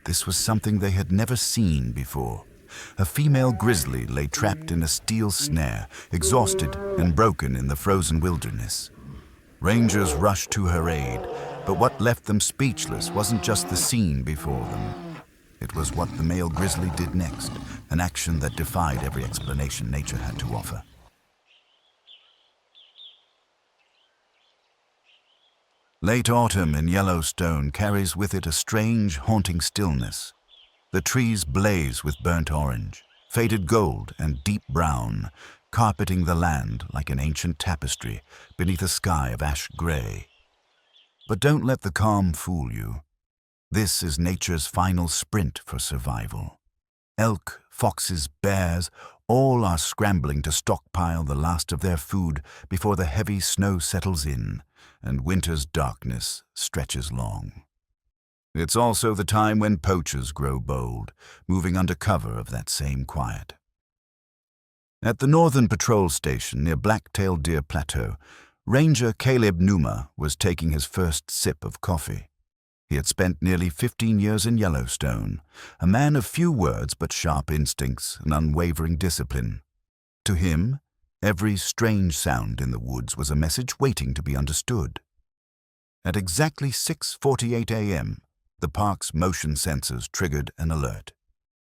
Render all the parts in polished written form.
This was something they had never seen before. A female grizzly lay trapped in a steel snare, exhausted and broken in the frozen wilderness. Rangers rushed to her aid, but what left them speechless wasn't just the scene before them. It was what the male grizzly did next, an action that defied every explanation nature had to offer. Late autumn in Yellowstone carries with it a strange, haunting stillness. The trees blaze with burnt orange, faded gold, and deep brown, carpeting the land like an ancient tapestry beneath a sky of ash gray. But don't let the calm fool you. This is nature's final sprint for survival. Elk, foxes, bears, all are scrambling to stockpile the last of their food before the heavy snow settles in and winter's darkness stretches long. It's also the time when poachers grow bold, moving under cover of that same quiet. At the Northern Patrol Station near Black-tailed Deer Plateau, Ranger Caleb Numa was taking his first sip of coffee. He had spent nearly 15 years in Yellowstone, a man of few words but sharp instincts and unwavering discipline. To him, every strange sound in the woods was a message waiting to be understood. At exactly 6:48 a.m., the park's motion sensors triggered an alert.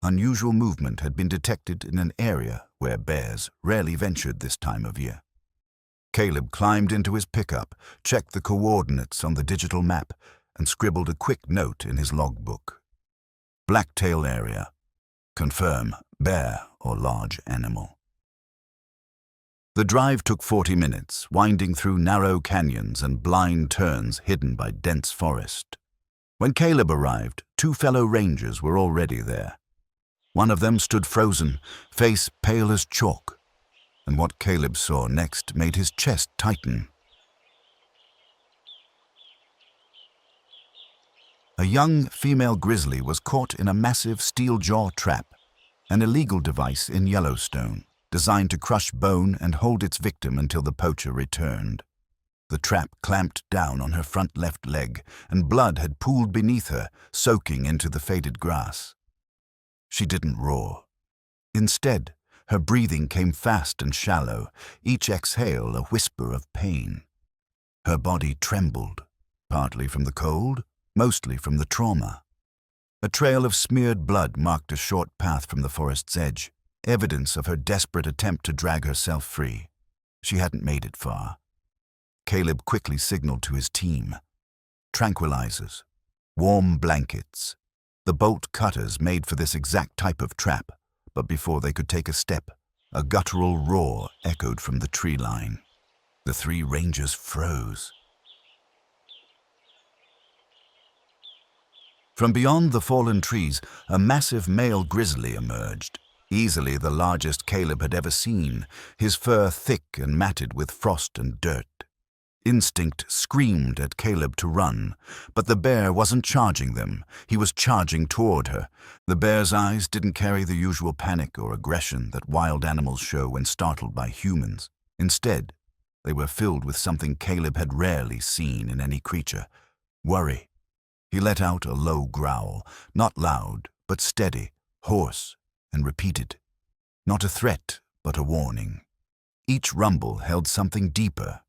Unusual movement had been detected in an area where bears rarely ventured this time of year. Caleb climbed into his pickup, checked the coordinates on the digital map, and scribbled a quick note in his logbook. Blacktail area. Confirm bear or large animal. The drive took 40 minutes, winding through narrow canyons and blind turns hidden by dense forest. When Caleb arrived, 2 fellow rangers were already there. One of them stood frozen, face pale as chalk, and what Caleb saw next made his chest tighten. A young female grizzly was caught in a massive steel jaw trap, an illegal device in Yellowstone, designed to crush bone and hold its victim until the poacher returned. The trap clamped down on her front left leg, and blood had pooled beneath her, soaking into the faded grass. She didn't roar. Instead, her breathing came fast and shallow, each exhale a whisper of pain. Her body trembled, partly from the cold, mostly from the trauma. A trail of smeared blood marked a short path from the forest's edge, evidence of her desperate attempt to drag herself free. She hadn't made it far. Caleb quickly signaled to his team. Tranquilizers, warm blankets, the bolt cutters made for this exact type of trap, but before they could take a step, a guttural roar echoed from the tree line. The 3 rangers froze. From beyond the fallen trees, a massive male grizzly emerged, easily the largest Caleb had ever seen, his fur thick and matted with frost and dirt. Instinct screamed at Caleb to run, but the bear wasn't charging them. He was charging toward her. The bear's eyes didn't carry the usual panic or aggression that wild animals show when startled by humans. Instead, they were filled with something Caleb had rarely seen in any creature: worry. He let out a low growl, not loud, but steady, hoarse, and repeated. Not a threat, but a warning. Each rumble held something deeper: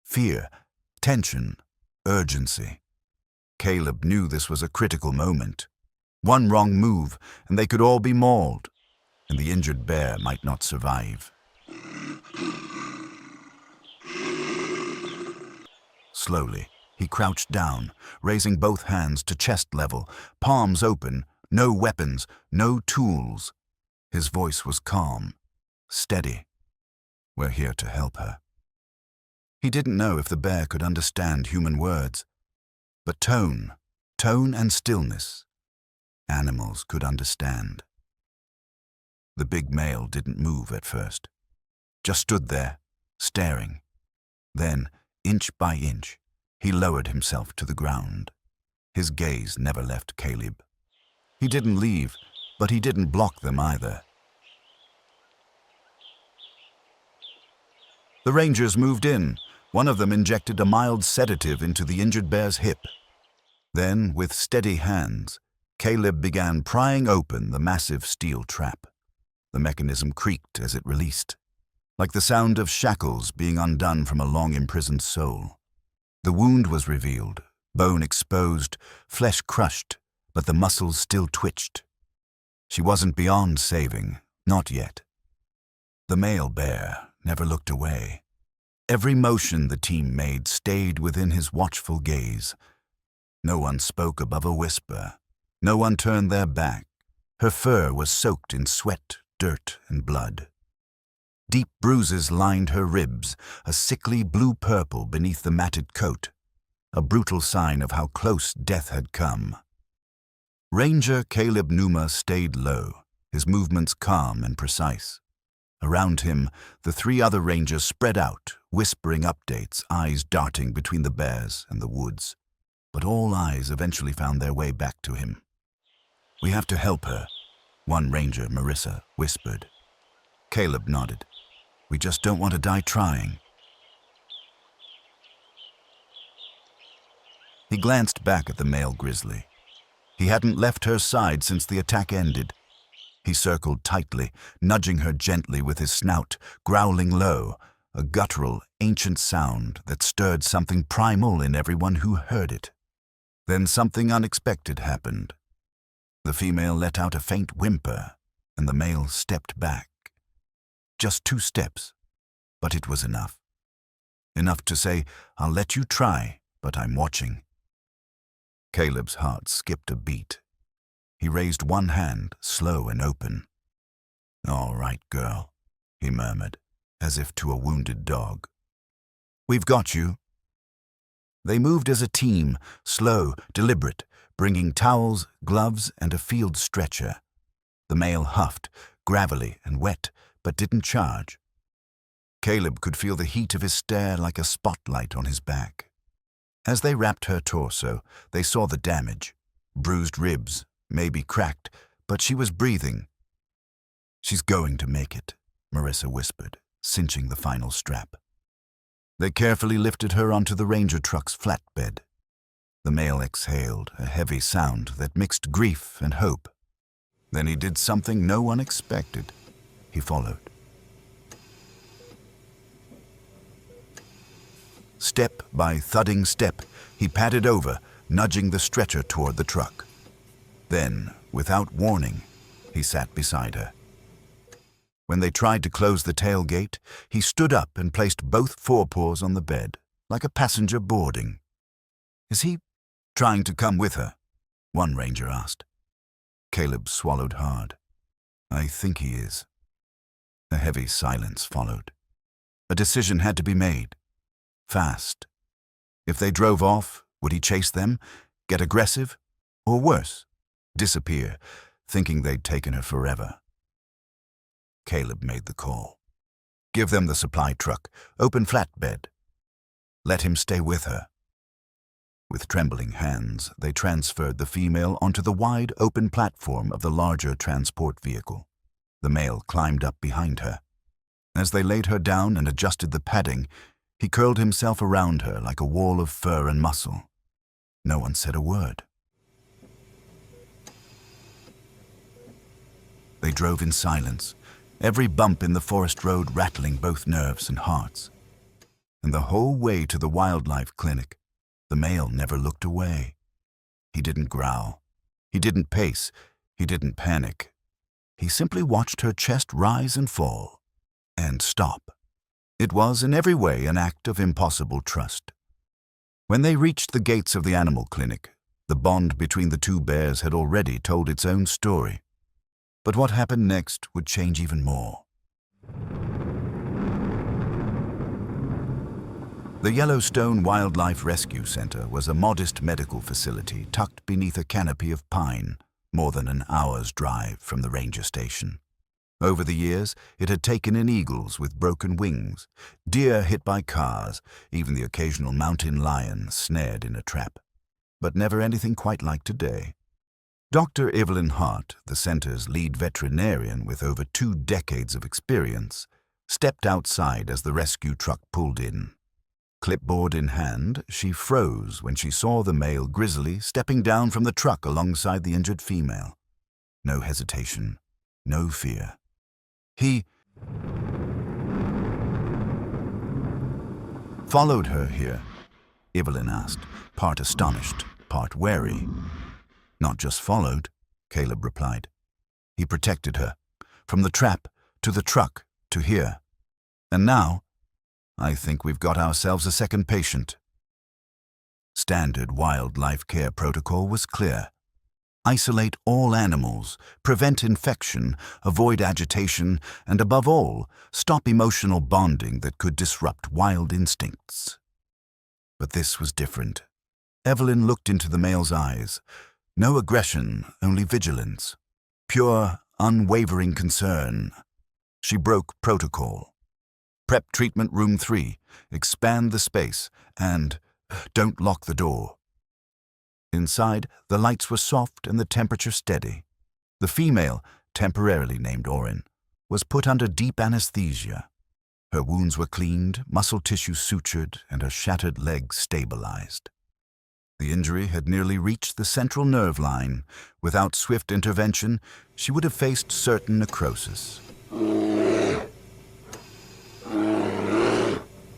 fear, tension, urgency. Caleb knew this was a critical moment. One wrong move, and they could all be mauled, and the injured bear might not survive. Slowly, he crouched down, raising both hands to chest level, palms open, no weapons, no tools. His voice was calm, steady. We're here to help her. He didn't know if the bear could understand human words, but tone and stillness, animals could understand. The big male didn't move at first, just stood there, staring. Then, inch by inch, he lowered himself to the ground. His gaze never left Caleb. He didn't leave, but he didn't block them either. The rangers moved in. One of them injected a mild sedative into the injured bear's hip. Then, with steady hands, Caleb began prying open the massive steel trap. The mechanism creaked as it released, like the sound of shackles being undone from a long-imprisoned soul. The wound was revealed, bone exposed, flesh crushed, but the muscles still twitched. She wasn't beyond saving, not yet. The male bear never looked away. Every motion the team made stayed within his watchful gaze. No one spoke above a whisper. No one turned their back. Her fur was soaked in sweat, dirt, and blood. Deep bruises lined her ribs, a sickly blue-purple beneath the matted coat, a brutal sign of how close death had come. Ranger Caleb Numa stayed low, his movements calm and precise. Around him, the three other rangers spread out, whispering updates, eyes darting between the bears and the woods. But all eyes eventually found their way back to him. "We have to help her," one ranger, Marissa, whispered. Caleb nodded. "We just don't want to die trying." He glanced back at the male grizzly. He hadn't left her side since the attack ended. He circled tightly, nudging her gently with his snout, growling low, a guttural, ancient sound that stirred something primal in everyone who heard it. Then something unexpected happened. The female let out a faint whimper, and the male stepped back. Just 2 steps, but it was enough. Enough to say, "I'll let you try, but I'm watching." Caleb's heart skipped a beat. He raised one hand, slow and open. "All right, girl," he murmured, as if to a wounded dog. "We've got you." They moved as a team, slow, deliberate, bringing towels, gloves, and a field stretcher. The male huffed, gravelly and wet, but didn't charge. Caleb could feel the heat of his stare like a spotlight on his back. As they wrapped her torso, they saw the damage. Bruised ribs, maybe cracked, but she was breathing. "She's going to make it," Marissa whispered, cinching the final strap. They carefully lifted her onto the ranger truck's flatbed. The male exhaled, a heavy sound that mixed grief and hope. Then he did something no one expected. He followed. Step by thudding step, he padded over, nudging the stretcher toward the truck. Then, without warning, he sat beside her. When they tried to close the tailgate, he stood up and placed both forepaws on the bed, like a passenger boarding. "Is he trying to come with her?" one ranger asked. Caleb swallowed hard. "I think he is." A heavy silence followed. A decision had to be made. Fast. If they drove off, would he chase them, get aggressive, or worse, disappear, thinking they'd taken her forever? Caleb made the call. Give them the supply truck, open flatbed. Let him stay with her. With trembling hands, they transferred the female onto the wide, open platform of the larger transport vehicle. The male climbed up behind her. As they laid her down and adjusted the padding, he curled himself around her like a wall of fur and muscle. No one said a word. They drove in silence, every bump in the forest road rattling both nerves and hearts. And the whole way to the wildlife clinic, the male never looked away. He didn't growl. He didn't pace. He didn't panic. He simply watched her chest rise and fall, and stop. It was in every way an act of impossible trust. When they reached the gates of the animal clinic, the bond between the two bears had already told its own story. But what happened next would change even more. The Yellowstone Wildlife Rescue Center was a modest medical facility tucked beneath a canopy of pine, more than an hour's drive from the ranger station. Over the years, it had taken in eagles with broken wings, deer hit by cars, even the occasional mountain lion snared in a trap. But never anything quite like today. Dr. Evelyn Hart, the center's lead veterinarian with over 2 decades of experience, stepped outside as the rescue truck pulled in. Clipboard in hand, she froze when she saw the male Grizzly stepping down from the truck alongside the injured female. No hesitation, no fear. He followed her here, Evelyn asked, part astonished, part wary. Not just followed, Caleb replied. He protected her, from the trap, to the truck, to here. And now, I think we've got ourselves a second patient. Standard wildlife care protocol was clear. Isolate all animals, prevent infection, avoid agitation, and above all, stop emotional bonding that could disrupt wild instincts. But this was different. Evelyn looked into the male's eyes. No aggression, only vigilance. Pure, unwavering concern. She broke protocol. Prep treatment room 3, expand the space, and don't lock the door. Inside, the lights were soft and the temperature steady. The female, temporarily named Orin, was put under deep anesthesia. Her wounds were cleaned, muscle tissue sutured, and her shattered leg stabilized. The injury had nearly reached the central nerve line. Without swift intervention, she would have faced certain necrosis.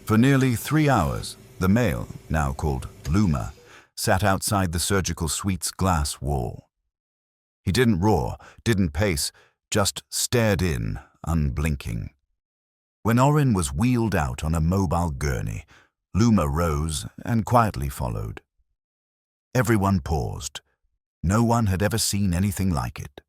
For nearly 3 hours, the male, now called Luma, sat outside the surgical suite's glass wall. He didn't roar, didn't pace, just stared in, unblinking. When Orin was wheeled out on a mobile gurney, Luma rose and quietly followed. Everyone paused. No one had ever seen anything like it.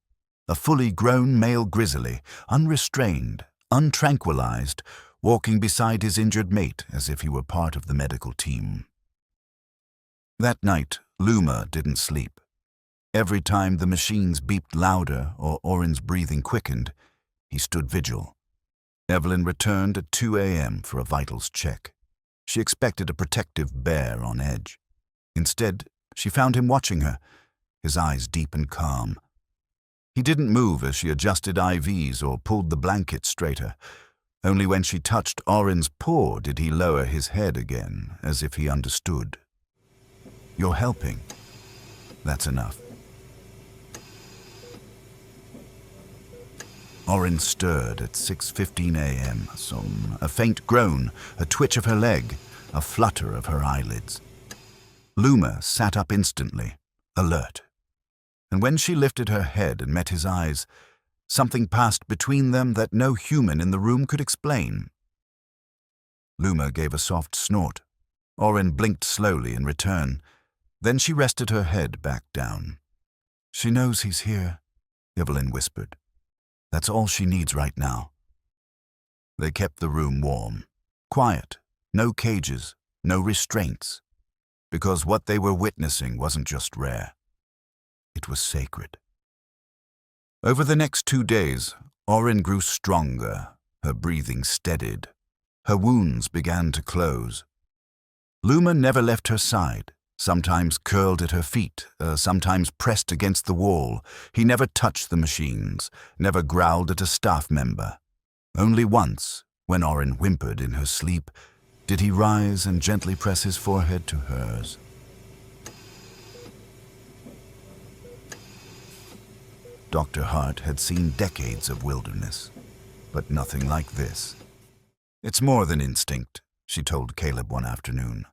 A fully grown male grizzly, unrestrained, untranquilized, walking beside his injured mate as if he were part of the medical team. That night, Luma didn't sleep. Every time the machines beeped louder or Orin's breathing quickened, he stood vigil. Evelyn returned at 2 a.m. for a vitals check. She expected a protective bear on edge. Instead, she found him watching her, his eyes deep and calm. He didn't move as she adjusted IVs or pulled the blanket straighter. Only when she touched Orin's paw did he lower his head again, as if he understood. You're helping. That's enough. Orin stirred at 6:15 a.m. A faint groan, a twitch of her leg, a flutter of her eyelids. Luma sat up instantly, alert. And when she lifted her head and met his eyes, something passed between them that no human in the room could explain. Luma gave a soft snort. Orin blinked slowly in return. Then she rested her head back down. She knows he's here, Evelyn whispered. That's all she needs right now. They kept the room warm, quiet, no cages, no restraints, because what they were witnessing wasn't just rare. It was sacred. Over the next 2 days, Orin grew stronger, her breathing steadied. Her wounds began to close. Luma never left her side, sometimes curled at her feet, sometimes pressed against the wall. He never touched the machines, never growled at a staff member. Only once, when Orin whimpered in her sleep, did he rise and gently press his forehead to hers. Dr. Hart had seen decades of wilderness, but nothing like this. It's more than instinct, she told Caleb one afternoon.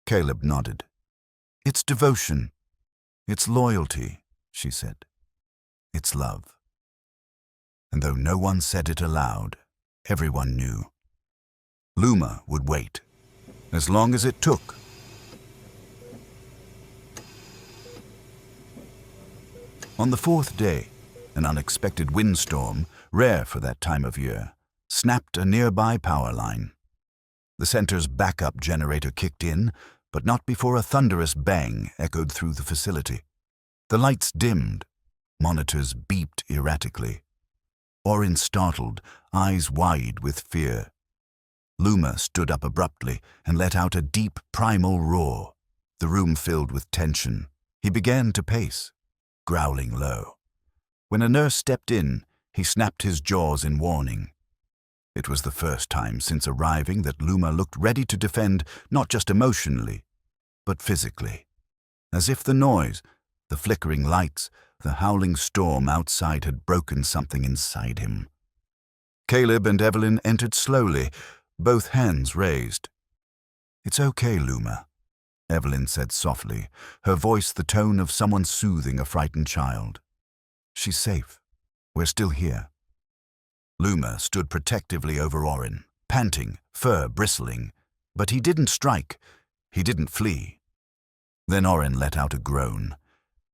Caleb nodded. It's devotion. It's loyalty, she said. It's love. And though no one said it aloud, everyone knew. Luma would wait, as long as it took. On the 4th day, an unexpected windstorm, rare for that time of year, snapped a nearby power line. The center's backup generator kicked in, but not before a thunderous bang echoed through the facility. The lights dimmed. Monitors beeped erratically. Orin startled, eyes wide with fear. Luma stood up abruptly and let out a deep, primal roar. The room filled with tension. He began to pace, growling low. When a nurse stepped in, he snapped his jaws in warning. It was the first time since arriving that Luma looked ready to defend, not just emotionally, but physically. As if the noise, the flickering lights, the howling storm outside had broken something inside him. Caleb and Evelyn entered slowly, both hands raised. "It's okay, Luma," Evelyn said softly, her voice the tone of someone soothing a frightened child. "She's safe. We're still here." Luma stood protectively over Orin, panting, fur bristling. But he didn't strike. He didn't flee. Then Orin let out a groan.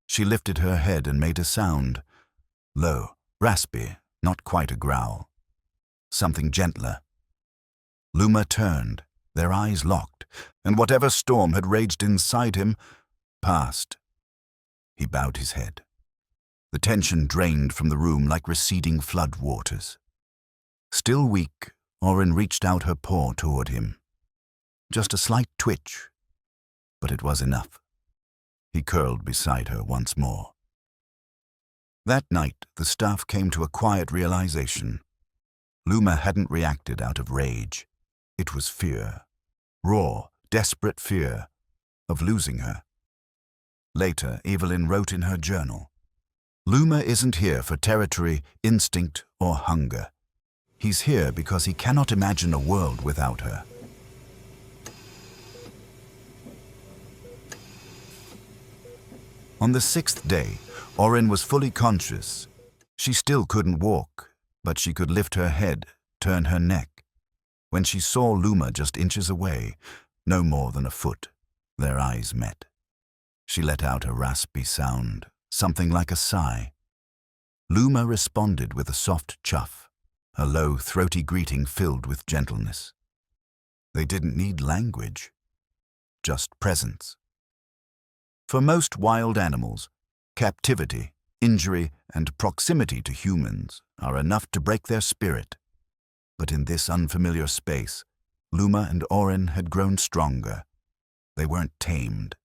She lifted her head and made a sound. Low, raspy, not quite a growl. Something gentler. Luma turned, their eyes locked, and whatever storm had raged inside him passed. He bowed his head. The tension drained from the room like receding flood waters. Still weak, Orin reached out her paw toward him. Just a slight twitch, but it was enough. He curled beside her once more. That night, the staff came to a quiet realization. Luma hadn't reacted out of rage. It was fear. Raw, desperate fear of losing her. Later, Evelyn wrote in her journal, "Luma isn't here for territory, instinct, or hunger. He's here because he cannot imagine a world without her." On the 6th day, Orin was fully conscious. She still couldn't walk, but she could lift her head, turn her neck. When she saw Luma just inches away, no more than a foot, their eyes met. She let out a raspy sound, something like a sigh. Luma responded with a soft chuff, a low, throaty greeting filled with gentleness. They didn't need language, just presence. For most wild animals, captivity, injury, and proximity to humans are enough to break their spirit. But in this unfamiliar space, Luma and Orin had grown stronger. They weren't tamed.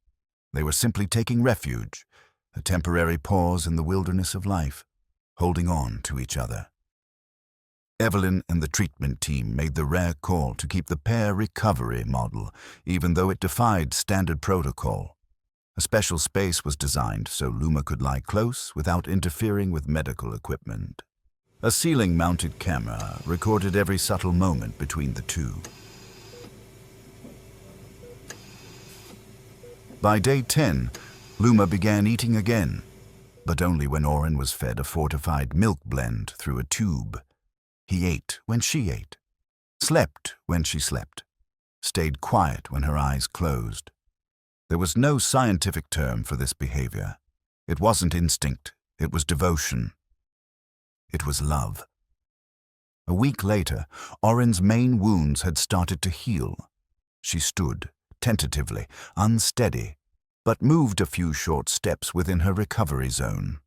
They were simply taking refuge, a temporary pause in the wilderness of life, holding on to each other. Evelyn and the treatment team made the rare call to keep the pair recovery model, even though it defied standard protocol. A special space was designed so Luma could lie close without interfering with medical equipment. A ceiling-mounted camera recorded every subtle moment between the two. By day 10, Luma began eating again, but only when Orin was fed a fortified milk blend through a tube. He ate when she ate, slept when she slept, stayed quiet when her eyes closed. There was no scientific term for this behavior. It wasn't instinct, it was devotion. It was love. A week later, Orin's main wounds had started to heal. She stood, tentatively, unsteady, but moved a few short steps within her recovery zone.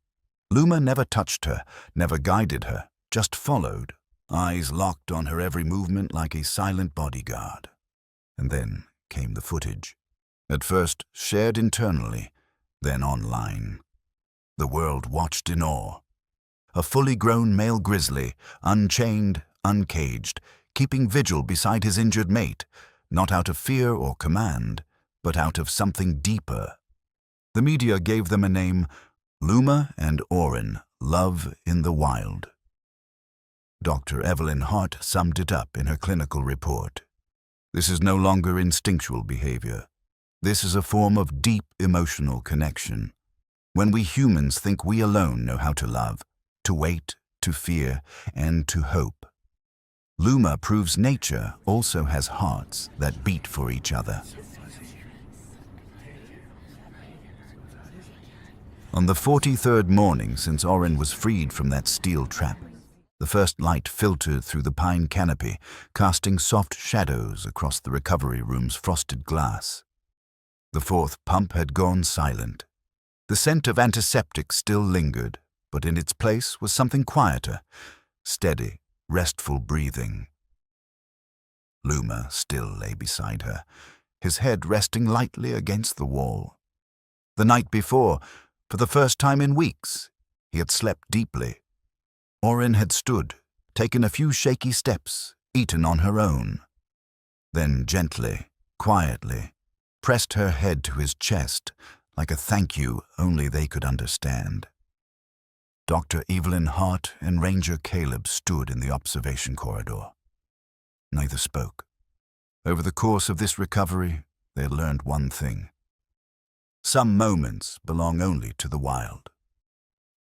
Luma never touched her, never guided her, just followed, eyes locked on her every movement like a silent bodyguard. And then came the footage. At first shared internally, then online. The world watched in awe. A fully grown male grizzly, unchained, uncaged, keeping vigil beside his injured mate, not out of fear or command, but out of something deeper. The media gave them a name, Luma and Orin, Love in the Wild. Dr. Evelyn Hart summed it up in her clinical report. This is no longer instinctual behavior. This is a form of deep emotional connection. When we humans think we alone know how to love, to wait, to fear, and to hope. Luma proves nature also has hearts that beat for each other. On the 43rd morning since Orin was freed from that steel trap, the first light filtered through the pine canopy, casting soft shadows across the recovery room's frosted glass. The fourth pump had gone silent. The scent of antiseptics still lingered, but in its place was something quieter, steady, restful breathing. Luma still lay beside her, his head resting lightly against the wall. The night before, for the first time in weeks, he had slept deeply. Orin had stood, taken a few shaky steps, eaten on her own. Then gently, quietly, pressed her head to his chest like a thank you only they could understand. Dr. Evelyn Hart and Ranger Caleb stood in the observation corridor. Neither spoke. Over the course of this recovery, they had learned one thing. Some moments belong only to the wild.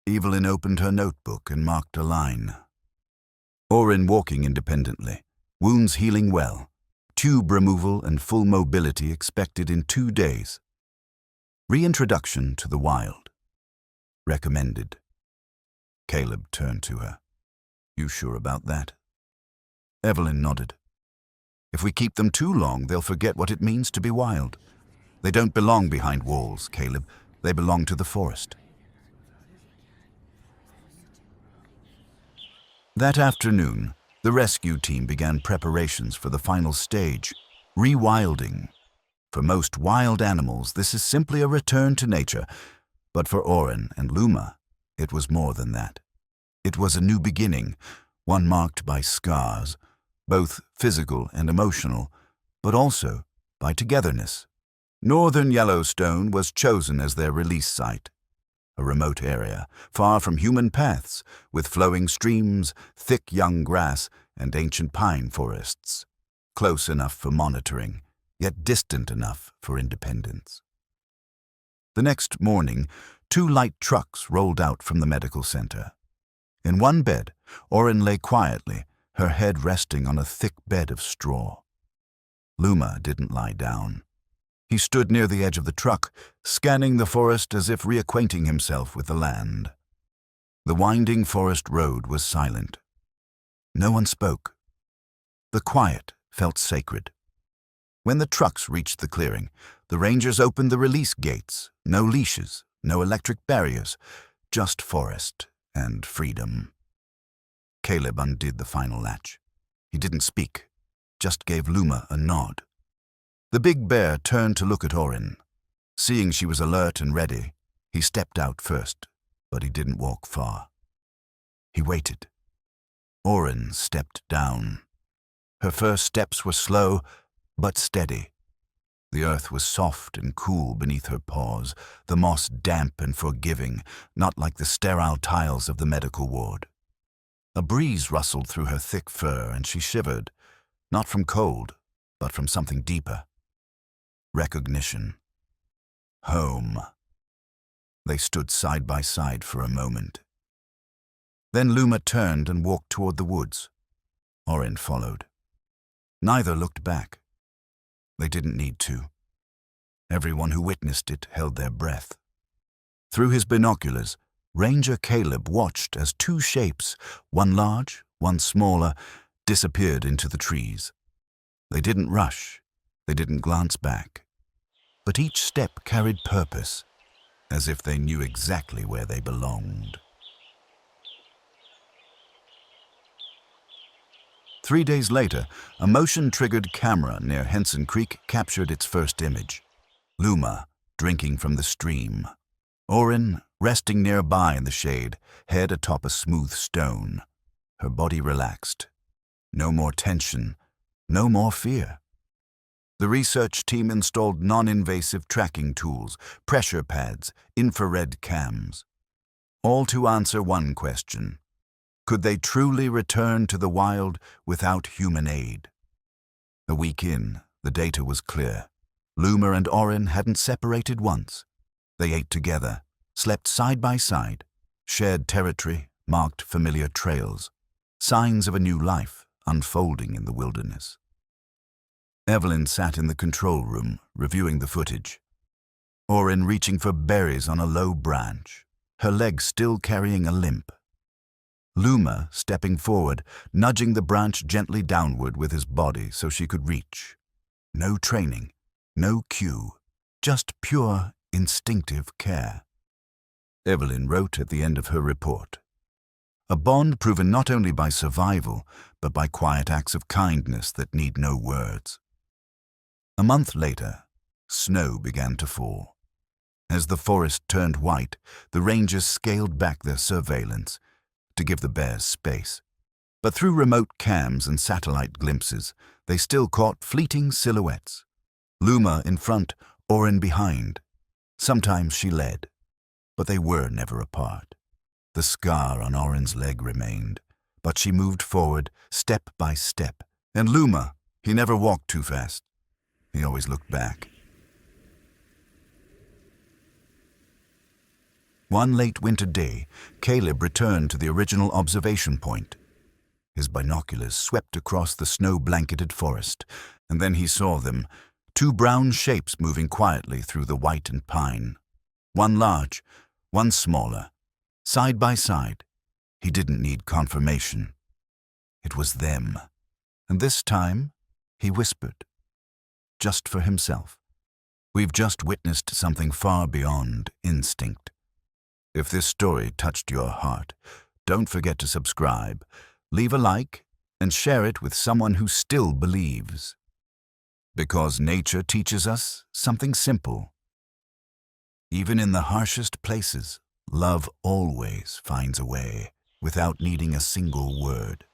Evelyn opened her notebook and marked a line. Orin walking independently, wounds healing well, tube removal and full mobility expected in 2 days. Reintroduction to the wild. Recommended. Caleb turned to her. You sure about that? Evelyn nodded. If we keep them too long, they'll forget what it means to be wild. They don't belong behind walls, Caleb. They belong to the forest. That afternoon, the rescue team began preparations for the final stage, rewilding. For most wild animals, this is simply a return to nature, but for Orin and Luma, it was more than that. It was a new beginning, one marked by scars, both physical and emotional, but also by togetherness. Northern Yellowstone was chosen as their release site, a remote area, far from human paths, with flowing streams, thick young grass, and ancient pine forests, close enough for monitoring, yet distant enough for independence. The next morning, 2 light trucks rolled out from the medical center. In one bed, Orin lay quietly, her head resting on a thick bed of straw. Luma didn't lie down. He stood near the edge of the truck, scanning the forest as if reacquainting himself with the land. The winding forest road was silent. No one spoke. The quiet felt sacred. When the trucks reached the clearing, the rangers opened the release gates. No leashes, no electric barriers, just forest and freedom. Caleb undid the final latch. He didn't speak, just gave Luma a nod. The big bear turned to look at Orin. Seeing she was alert and ready, he stepped out first, but he didn't walk far. He waited. Orin stepped down. Her first steps were slow, but steady. The earth was soft and cool beneath her paws, the moss damp and forgiving, not like the sterile tiles of the medical ward. A breeze rustled through her thick fur, and she shivered, not from cold, but from something deeper. Recognition. Home. They stood side by side for a moment. Then Luma turned and walked toward the woods. Orin followed. Neither looked back. They didn't need to. Everyone who witnessed it held their breath. Through his binoculars, Ranger Caleb watched as 2 shapes, one large, one smaller, disappeared into the trees. They didn't rush. They didn't glance back. But each step carried purpose, as if they knew exactly where they belonged. 3 days later, a motion-triggered camera near Henson Creek captured its first image. Luma, drinking from the stream. Orin, resting nearby in the shade, head atop a smooth stone. Her body relaxed. No more tension, no more fear. The research team installed non-invasive tracking tools, pressure pads, infrared cams. All to answer one question. Could they truly return to the wild without human aid? A week in, the data was clear. Luma and Orin hadn't separated once. They ate together, slept side by side, shared territory, marked familiar trails, signs of a new life unfolding in the wilderness. Evelyn sat in the control room, reviewing the footage. Orin reaching for berries on a low branch, her leg still carrying a limp. Luma stepping forward, nudging the branch gently downward with his body so she could reach. No training, no cue, just pure, instinctive care. Evelyn wrote at the end of her report. A bond proven not only by survival, but by quiet acts of kindness that need no words. A month later, snow began to fall. As the forest turned white, the rangers scaled back their surveillance to give the bears space. But through remote cams and satellite glimpses, they still caught fleeting silhouettes. Luma in front, Orin behind. Sometimes she led, but they were never apart. The scar on Orin's leg remained, but she moved forward, step by step. And Luma, he never walked too fast. He always looked back. One late winter day, Caleb returned to the original observation point. His binoculars swept across the snow-blanketed forest, and then he saw them, two brown shapes moving quietly through the whitened pine. One large, one smaller, side by side. He didn't need confirmation. It was them. And this time, he whispered, just for himself. We've just witnessed something far beyond instinct. If this story touched your heart, don't forget to subscribe, leave a like, and share it with someone who still believes. Because nature teaches us something simple. Even in the harshest places, love always finds a way without needing a single word.